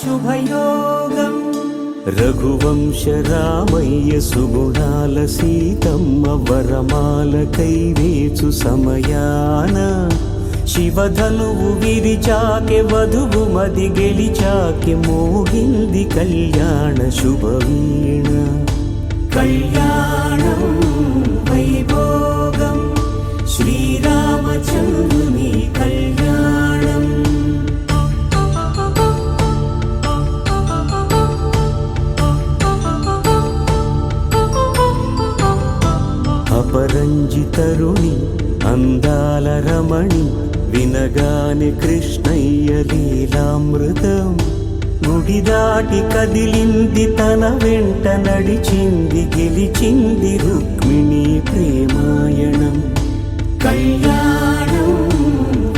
శుభయోగం రఘువంశ రామయ్య సుగుణాల సీతమ్మ వరమాల కైవేచు సమయాన శివధనువు విరిచాకె వధువు మది గెలిచాకె మోగింది కళ్యాణ శుభవీణ కళ్యాణం వైభోగం శ్రీరామచంద్రుని కళ్యాణం అపరంజితరుణి అందాల రమణి వినగానే కృష్ణయ్య లీలామృతం గుడి దాటి కదిలింది తన వెంట నడిచింది గెలిచింది రుక్మిణి ప్రేమాయణం కళ్యాణం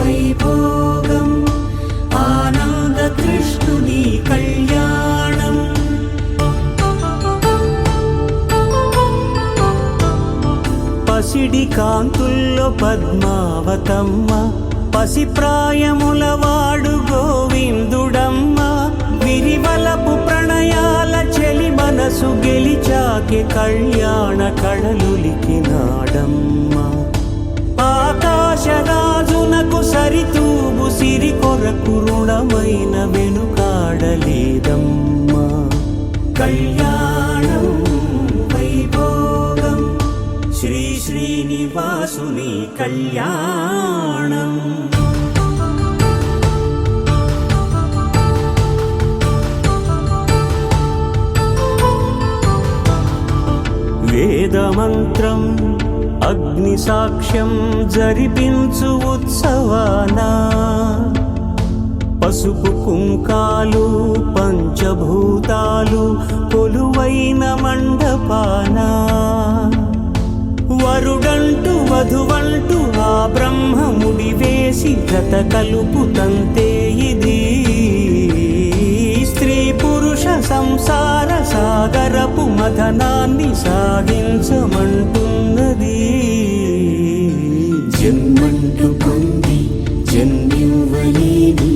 వైభోగం ఆనంద కృష్ణుని కళ్యాణం పసిడి కాంతుల్లో పద్మావతమ్మ పసిప్రాయముల వాడు గోవిందుడమ్మ విరివలపు ప్రణయాల చెలి మనసు గెలిచాకె కళ్యాణ కళలులికినాడమ్మ ఆకాశరాజునకు సరితూగు సిరి కొరకు రుణమైన వెనుకాడలేదమ్మ కళ్యాణం వైభోగం శ్రీ శ్రీనివాసుని కళ్యాణం వేదమంత్రం అగ్ని సాక్ష్యం జరిపించు ఉత్సవానా పసుపు కుంకాలు పంచభూతాలు కొలువైన మండపానా వరుడంటూ వధువంటూ ఆ బ్రహ్మముడి వేసి జత కలుపుతంతే ఇది స్త్రీ పురుష సంసార సాగరపు మథనాన్ని సాగించమంటున్నది జన్మంటూ పొంది జన్మివ్వలేని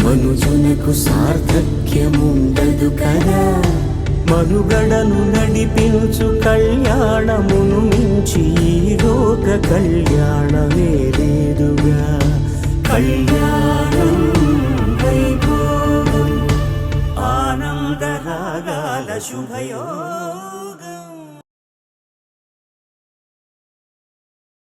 మనుజునకు సార్థక్యముండదు కదా మనుగడను నడిపించు కళ్యాణమును మించి ఈ లోక కళ్యాణమే లేదుగా కళ్యాణం